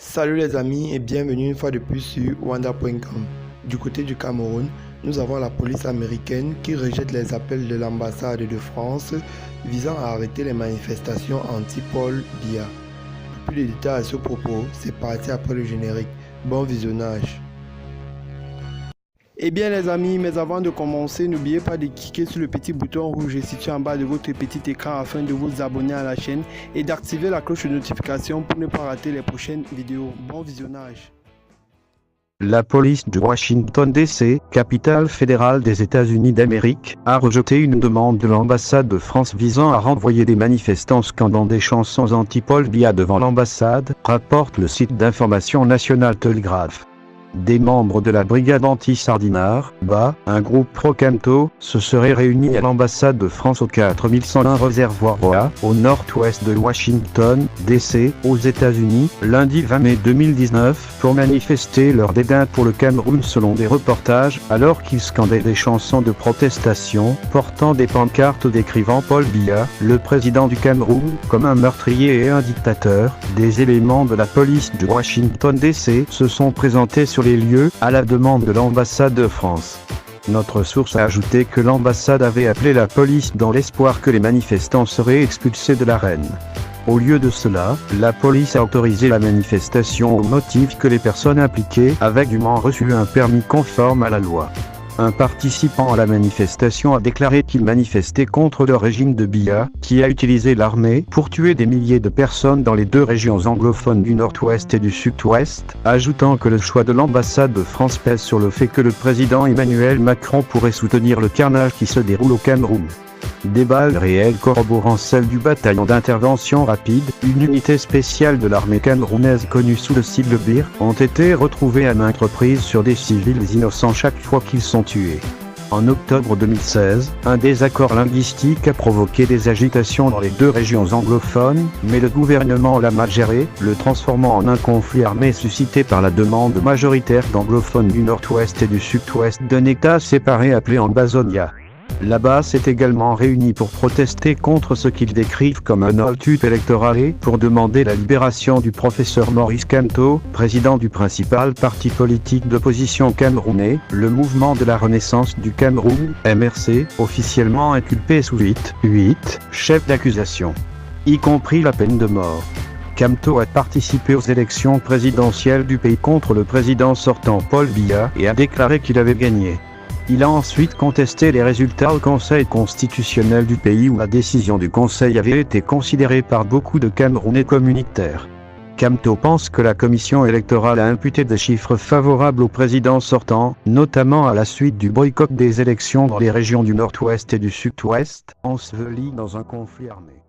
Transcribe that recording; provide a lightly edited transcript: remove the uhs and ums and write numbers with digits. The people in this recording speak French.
Salut les amis et bienvenue une fois de plus sur Wanda.com. Du côté du Cameroun, nous avons la police américaine qui rejette les appels de l'ambassade de France visant à arrêter les manifestations anti-Paul Biya. Plus de détails à ce propos, c'est parti après le générique. Bon visionnage. Eh bien les amis, mais avant de commencer, n'oubliez pas de cliquer sur le petit bouton rouge situé en bas de votre petit écran afin de vous abonner à la chaîne et d'activer la cloche de notification pour ne pas rater les prochaines vidéos. Bon visionnage. La police de Washington DC, capitale fédérale des États-Unis d'Amérique, a rejeté une demande de l'ambassade de France visant à renvoyer des manifestants scandant des chansons anti-Paul Biya devant l'ambassade, rapporte le site d'information national Telegraph. Des membres de la brigade anti-Sardinard, BA, un groupe pro-Camto, se seraient réunis à l'ambassade de France au 4101 réservoir Roa, au nord-ouest de Washington, D.C., aux États-Unis, lundi 20 mai 2019, pour manifester leur dédain pour le Cameroun selon des reportages, alors qu'ils scandaient des chansons de protestation, portant des pancartes décrivant Paul Biya, le président du Cameroun, comme un meurtrier et un dictateur. Des éléments de la police de Washington D.C. se sont présentés sur les lieux, à la demande de l'ambassade de France. Notre source a ajouté que l'ambassade avait appelé la police dans l'espoir que les manifestants seraient expulsés de l'arène. Au lieu de cela, la police a autorisé la manifestation au motif que les personnes impliquées avaient dûment reçu un permis conforme à la loi. Un participant à la manifestation a déclaré qu'il manifestait contre le régime de Biya, qui a utilisé l'armée pour tuer des milliers de personnes dans les deux régions anglophones du Nord-Ouest et du Sud-Ouest, ajoutant que le choix de l'ambassade de France pèse sur le fait que le président Emmanuel Macron pourrait soutenir le carnage qui se déroule au Cameroun. Des balles réelles corroborant celles du bataillon d'intervention rapide, une unité spéciale de l'armée camerounaise connue sous le sigle BIR, ont été retrouvées à maintes reprises sur des civils innocents chaque fois qu'ils sont tués. En octobre 2016, un désaccord linguistique a provoqué des agitations dans les deux régions anglophones, mais le gouvernement l'a mal géré, le transformant en un conflit armé suscité par la demande majoritaire d'anglophones du Nord-Ouest et du Sud-Ouest d'un État séparé appelé Ambazonia. La BA s'est également réunie pour protester contre ce qu'ils décrivent comme un hold-up électoral et pour demander la libération du professeur Maurice Kamto, président du principal parti politique d'opposition camerounais, le Mouvement de la Renaissance du Cameroun, MRC, officiellement inculpé sous 8 chefs d'accusation, y compris la peine de mort. Kamto a participé aux élections présidentielles du pays contre le président sortant Paul Biya et a déclaré qu'il avait gagné. Il a ensuite contesté les résultats au Conseil constitutionnel du pays où la décision du Conseil avait été considérée par beaucoup de Camerounais comme unitaire. Kamto pense que la commission électorale a imputé des chiffres favorables au président sortant, notamment à la suite du boycott des élections dans les régions du Nord-Ouest et du Sud-Ouest, ensevelies dans un conflit armé.